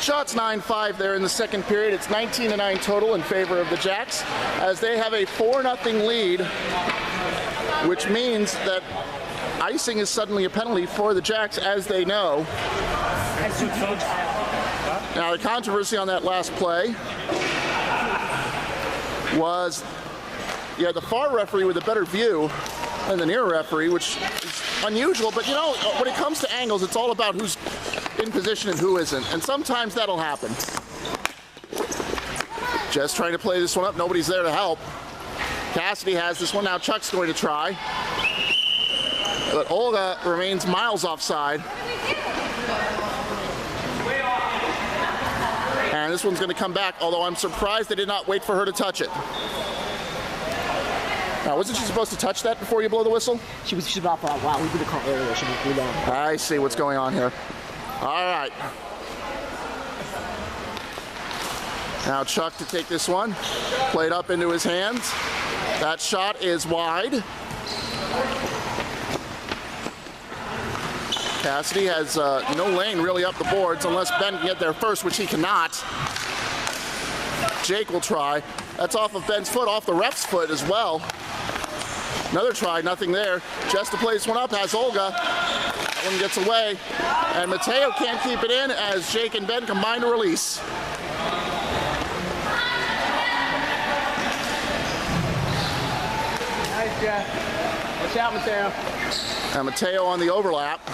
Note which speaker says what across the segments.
Speaker 1: shots, 9-5 there in the second period. It's 19-9 total in favor of the Jacks as they have a 4-0 lead, which means that icing is suddenly a penalty for the Jacks, as they know. Now, the controversy on that last play was, the far referee with a better view than the near referee, which is unusual, but when it comes to angles, it's all about who's in position and who isn't, and sometimes that'll happen. Just trying to play this one up, nobody's there to help. Cassidy has this one, now Chuck's going to try. But Olga remains miles offside. And this one's going to come back, although I'm surprised they did not wait for her to touch it. Now, wasn't she supposed to touch that before you blow the whistle?
Speaker 2: She was about for a while. We did the call earlier. She was too long.
Speaker 1: I see what's going on here. All right. Now Chuck to take this one. Played up into his hands. That shot is wide. Cassidy has no lane really up the boards unless Ben can get there first, which he cannot. Jake will try. That's off of Ben's foot, off the ref's foot as well. Another try, nothing there. Just to play this one up has Olga. That one gets away. And Mateo can't keep it in as Jake and Ben combine to release.
Speaker 2: Nice, Jeff. Watch out, Mateo.
Speaker 1: And Mateo on the overlap.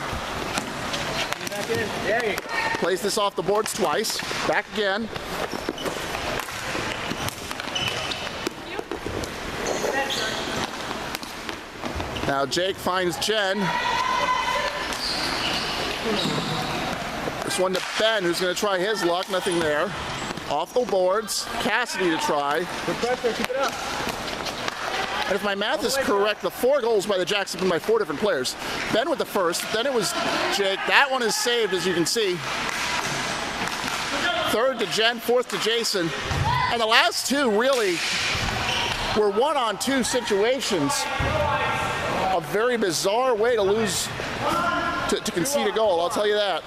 Speaker 2: Back in. There you go.
Speaker 1: Plays this off the boards twice. Back again. Now Jake finds Jen. This one to Ben, who's going to try his luck. Nothing there. Off the boards. Cassidy to try.
Speaker 2: Good pressure. Keep it up.
Speaker 1: And if my math is correct, the 4 goals by the Jacks have been by 4 different players. Ben with the first, then it was Jake. That one is saved, as you can see. Third to Jen, fourth to Jason. And the last 2 really were 1-on-2 situations. A very bizarre way to lose, to concede a goal, I'll tell you that.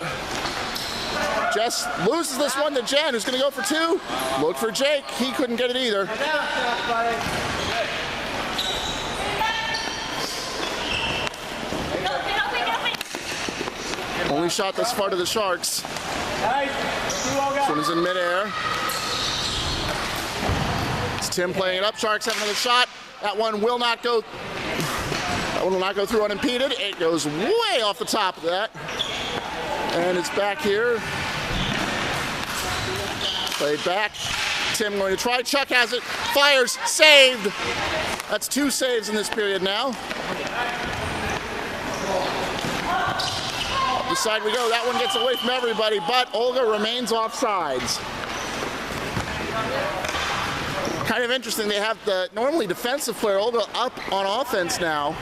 Speaker 1: Jess loses this one to Jen, who's going to go for 2. Look for Jake. He couldn't get it either. Only shot thus far to the Sharks. This one is in midair. It's Tim playing it up. Sharks have another shot. That one will not go. That one will not go through unimpeded. It goes way off the top of that. And it's back here. Played back. Tim going to try. Chuck has it. Fires. Saved. That's 2 saves in this period now. Up the side we go. That one gets away from everybody, but Olga remains offsides. Kind of interesting. They have the normally defensive player, Olga, up on offense now.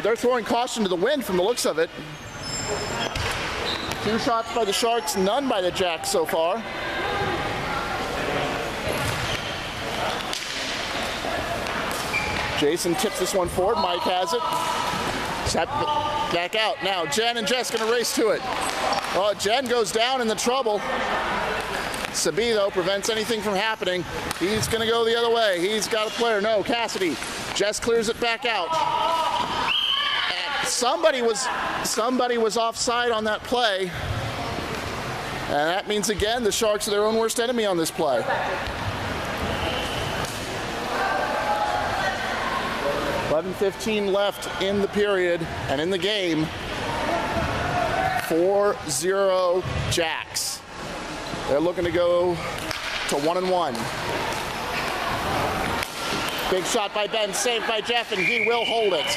Speaker 1: They're throwing caution to the wind from the looks of it. 2 shots by the Sharks, none by the Jacks so far. Jason tips this one forward. Mike has it. Back out. Now Jen and Jess going to race to it. Oh, Jen goes down in the trouble. Sabi, though, prevents anything from happening. He's going to go the other way. He's got a player. No, Cassidy. Jess clears it back out. And somebody was offside on that play. And that means, again, the Sharks are their own worst enemy on this play. 11:15 left in the period and in the game. 4-0 Jacks. They're looking to go to 1-1. Big shot by Ben, saved by Jeff, and he will hold it.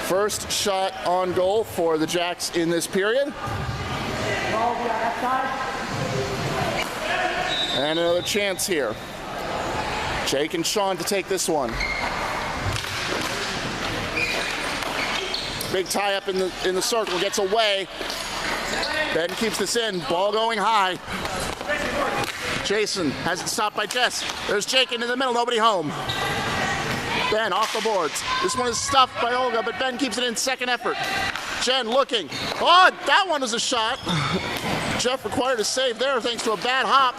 Speaker 1: First shot on goal for the Jacks in this period. And another chance here. Jake and Sean to take this one. Big tie up in the circle, gets away. Ben keeps this in, ball going high. Jason has it stopped by Jess. There's Jake into the middle, nobody home. Ben off the boards. This one is stuffed by Olga, but Ben keeps it in second effort. Jen looking. Oh, that one was a shot. Jeff required a save there thanks to a bad hop.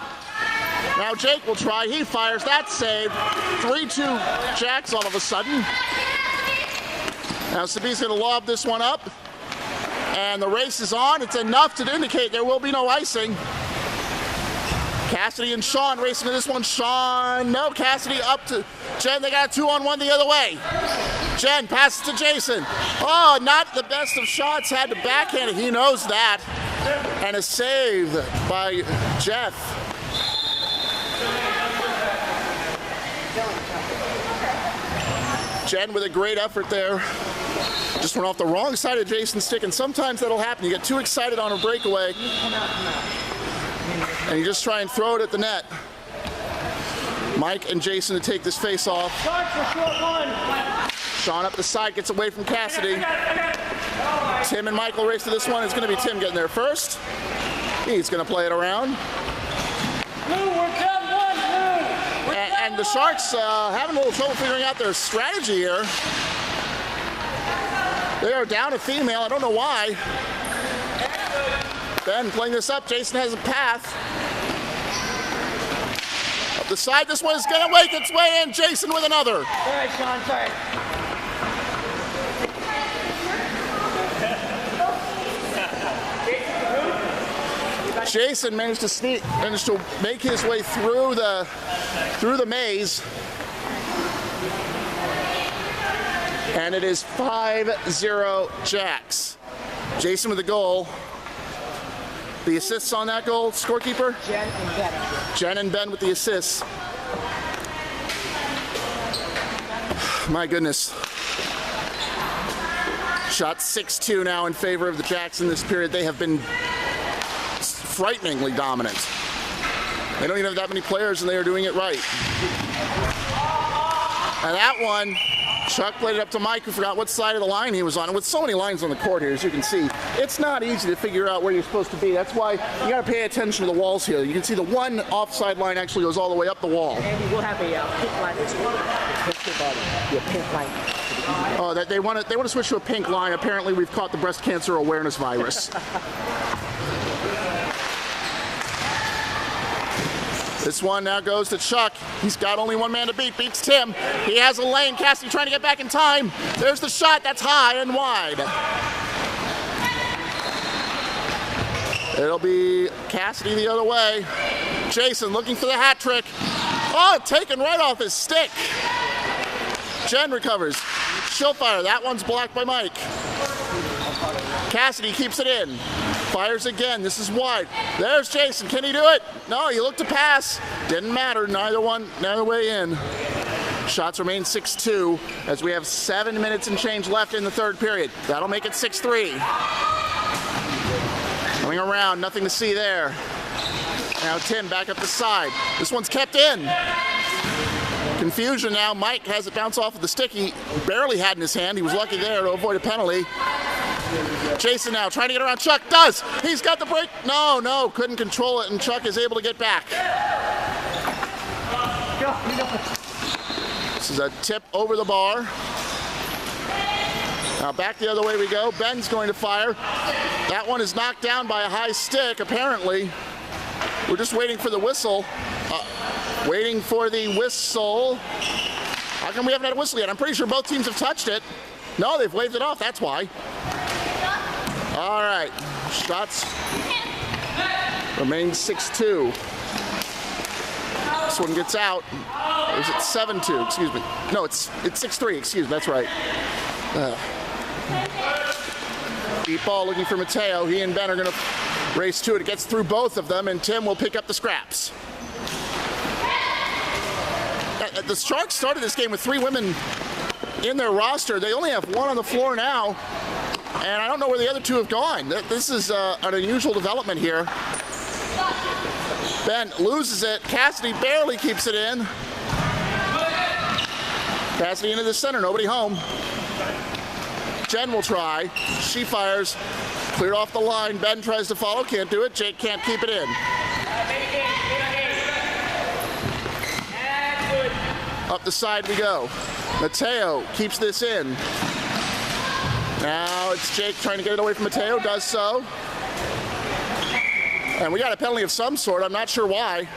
Speaker 1: Now Jake will try. He fires. That save. 3-2 Jacks all of a sudden. Now Sabi's going to lob this one up. And the race is on. It's enough to indicate there will be no icing. Cassidy and Sean racing to this one. Sean, no. Cassidy up to Jen. They got a 2-on-1 the other way. Jen passes to Jason. Oh, not the best of shots. Had to backhand it. He knows that. And a save by Jeff. Jen with a great effort there. Just went off the wrong side of Jason's stick, and sometimes that'll happen. You get too excited on a breakaway, and you just try and throw it at the net. Mike and Jason to take this face off. Sean up the side, gets away from Cassidy. Tim and Michael race to this one. It's going to be Tim getting there first. He's going to play it around. And the Sharks having a little trouble figuring out their strategy here. They are down a female. I don't know why. Ben playing this up. Jason has a path. Up the side. This one is going to make its way in. Jason with another.
Speaker 2: All right, Sean. Sorry.
Speaker 1: Jason managed to make his way through the maze. And it is 5-0 Jacks. Jason with the goal. The assists on that goal, scorekeeper?
Speaker 2: Jen and Ben.
Speaker 1: Jen and Ben with the assists. My goodness. Shot 6-2 now in favor of the Jacks in this period. They have been frighteningly dominant. They don't even have that many players, and they are doing it right. And that one, Chuck played it up to Mike, who forgot what side of the line he was on. And with so many lines on the court here, as you can see, it's not easy to figure out where you're supposed to be. That's why you got to pay attention to the walls here. You can see the one offside line actually goes all the way up the wall.
Speaker 2: And we'll have a pink line this week. Pink line.
Speaker 1: Oh, that they want to switch to a pink line. Apparently, we've caught the breast cancer awareness virus. This one now goes to Chuck. He's got only one man to beat. Beats Tim. He has a lane. Cassidy trying to get back in time. There's the shot. That's high and wide. It'll be Cassidy the other way. Jason looking for the hat trick. Oh, taken right off his stick. Jen recovers. She'll fire. That one's blocked by Mike. Cassidy keeps it in. Fires again. This is wide. There's Jason. Can he do it? No, he looked to pass. Didn't matter. Neither way in. Shots remain 6-2 as we have 7 minutes and change left in the third period. That'll make it 6-3. Coming around. Nothing to see there. Now Tim back up the side. This one's kept in. Confusion now. Mike has it bounce off of the stick he barely had in his hand. He was lucky there to avoid a penalty. Jason now trying to get around Chuck. Does. He's got the break. No, couldn't control it, and Chuck is able to get back. This is a tip over the bar. Now back the other way we go. Ben's going to fire. That one is knocked down by a high stick, apparently. We're just waiting for the whistle. Waiting for the whistle. How come we haven't had a whistle yet? I'm pretty sure both teams have touched it. No, they've waved it off. That's why. All right. Shots remain 6-2. This one gets out. Or is it 7-2? Excuse me. No, it's 6-3. Excuse me. That's right. Deep ball looking for Mateo. He and Ben are going to race to it. It gets through both of them, and Tim will pick up the scraps. The Sharks started this game with 3 women in their roster. They only have 1 on the floor now, and I don't know where the other 2 have gone. This is an unusual development here. Ben loses it. Cassidy barely keeps it in. Cassidy into the center, nobody home. Jen will try. She fires. Cleared off the line. Ben tries to follow, can't do it. Jake can't keep it in. Up the side we go. Mateo keeps this in. Now it's Jake trying to get it away from Mateo, does so. And we got a penalty of some sort, I'm not sure why.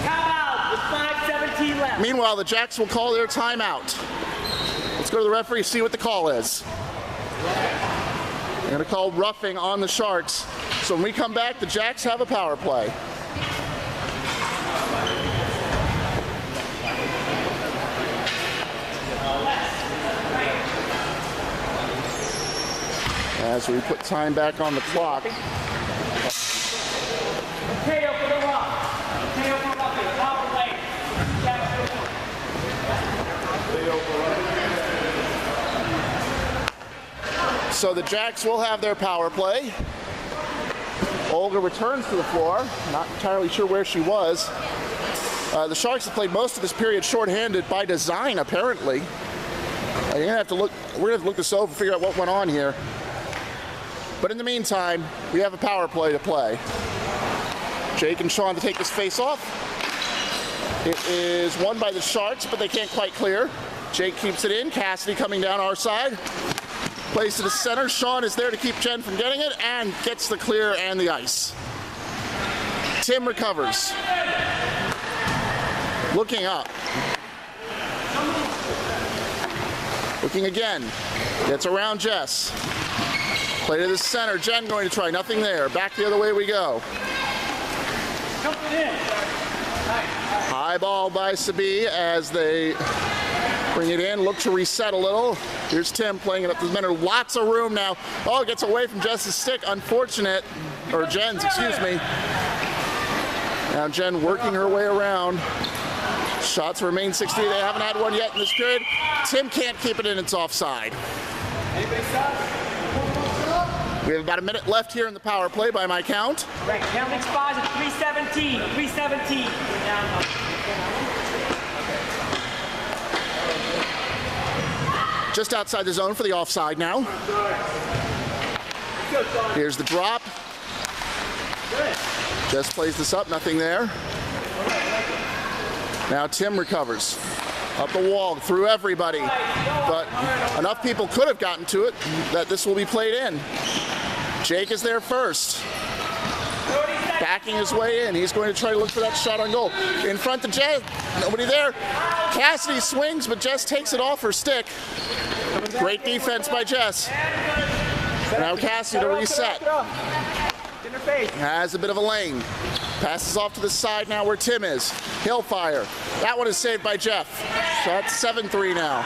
Speaker 2: Timeout with 5:17 left.
Speaker 1: Meanwhile, the Jacks will call their timeout. Let's go to the referee, see what the call is. They're gonna call roughing on the Sharks. So when we come back, the Jacks have a power play. As we put time back on the clock.
Speaker 2: Mateo for the rock. Mateo for roughing. Power play.
Speaker 1: So the Jacks will have their power play. Olga returns to the floor. Not entirely sure where she was. The Sharks have played most of this period shorthanded by design, apparently. We're gonna have to look this over, figure out what went on here. But in the meantime, we have a power play to play. Jake and Sean to take this face off. It is won by the Sharks, but they can't quite clear. Jake keeps it in. Cassidy coming down our side. Plays to the center. Sean is there to keep Jen from getting it and gets the clear and the ice. Tim recovers. Looking up. Looking again. Gets around Jess. Play to the center. Jen going to try. Nothing there. Back the other way we go. High ball by Sabi as they bring it in. Look to reset a little. Here's Tim playing it up to the center. Lots of room now. Oh, it gets away from Jess's stick. Unfortunate. Or Jen's, excuse me. Now Jen working her way around. Shots remain 60. They haven't had one yet in this period. Tim can't keep it in. It's offside. We have about a minute left here in the power play by my count.
Speaker 2: Right, penalty expires at 3:17. 3:17.
Speaker 1: Just outside the zone for the offside now. Here's the drop. Just plays this up, nothing there. Now Tim recovers. Up the wall, through everybody. But enough people could have gotten to it that this will be played in. Jake is there first. Backing his way in. He's going to try to look for that shot on goal. In front of Jess. Nobody there. Cassidy swings, but Jess takes it off her stick. Great defense by Jess. Now Cassidy to reset. Has a bit of a lane. Passes off to the side now where Tim is. He'll fire. That one is saved by Jeff. So that's 7-3 now.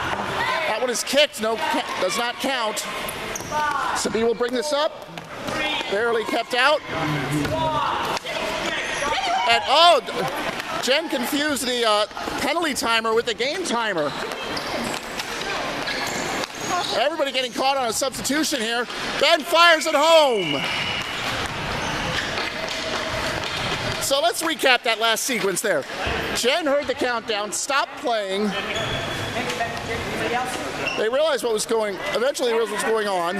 Speaker 1: That one is kicked. No, does not count. Sabi will bring this up. Barely kept out. And oh, Jen confused the penalty timer with the game timer. Everybody getting caught on a substitution here. Ben fires it home. So let's recap that last sequence there. Jen heard the countdown, stopped playing. They realized eventually realized what was going on.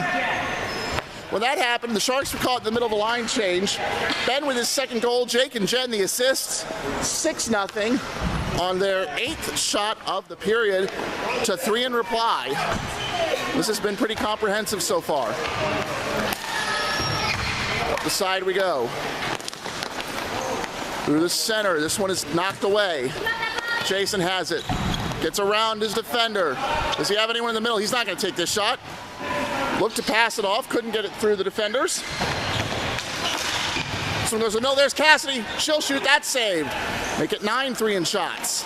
Speaker 1: When that happened, the Sharks were caught in the middle of a line change. Ben with his second goal, Jake and Jen the assists. 6-0 on their 8th shot of the period to 3 in reply. This has been pretty comprehensive so far. Up the side we go. Through the center, this one is knocked away. Jason has it. Gets around his defender. Does he have anyone in the middle? He's not going to take this shot. Looked to pass it off, couldn't get it through the defenders. This one goes, no, there's Cassidy. She'll shoot, that's saved. Make it 9-3 in shots.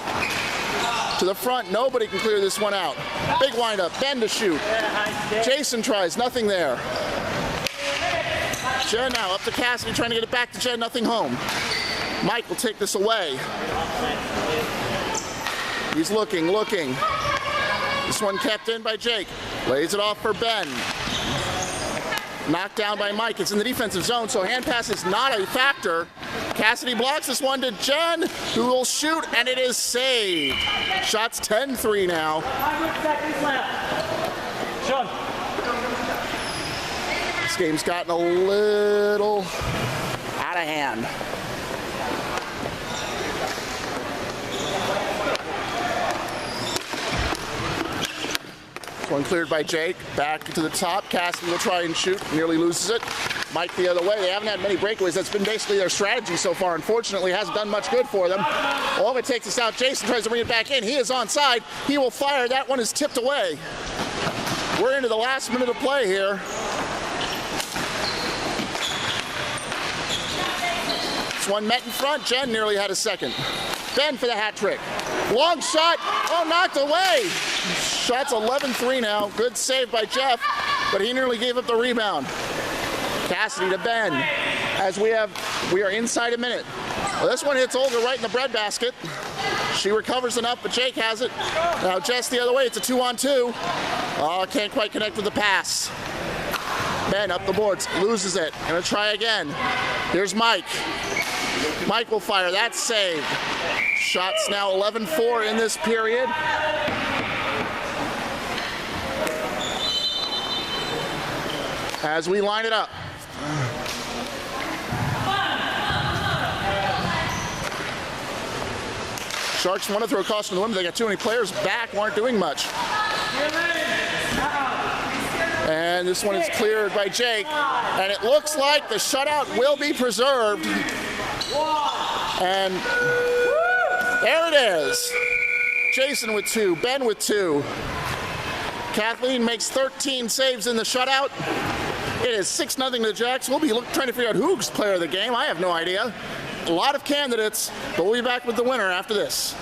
Speaker 1: To the front, nobody can clear this one out. Big windup, Ben to shoot. Jason tries, nothing there. Jen now up to Cassidy, trying to get it back to Jen, nothing home. Mike will take this away. He's looking. This one kept in by Jake. Lays it off for Ben. Knocked down by Mike. It's in the defensive zone, so hand pass is not a factor. Cassidy blocks this one to Jen, who will shoot, and it is saved. Shots 10-3 now.
Speaker 2: 100 seconds left. Sean.
Speaker 1: This game's gotten a little out of hand. One cleared by Jake. Back to the top. Cassidy will try and shoot. Nearly loses it. Mike the other way. They haven't had many breakaways. That's been basically their strategy so far. Unfortunately, hasn't done much good for them. All it takes is out. Jason tries to bring it back in. He is onside. He will fire. That one is tipped away. We're into the last minute of play here. This one met in front. Jen nearly had a second. Ben for the hat trick. Long shot. Oh, knocked away. Shot's 11-3 now. Good save by Jeff, but he nearly gave up the rebound. Cassidy to Ben as we are inside a minute. Well, this one hits Olga right in the breadbasket. She recovers enough, but Jake has it. Now Jess the other way. It's a 2-on-2. Oh, can't quite connect with the pass. Ben up the boards, loses it. Gonna try again. Here's Mike. Mike will fire. That's saved. Shots now 11-4 in this period. As we line it up. Sharks want to throw caution to the wind. They got too many players back, aren't doing much. And this one is cleared by Jake. And it looks like the shutout will be preserved. And there it is. Jason with 2, Ben with 2. Kathleen makes 13 saves in the shutout. It is 6-0 to Jacks. We'll be trying to figure out who's player of the game. I have no idea. A lot of candidates, but we'll be back with the winner after this.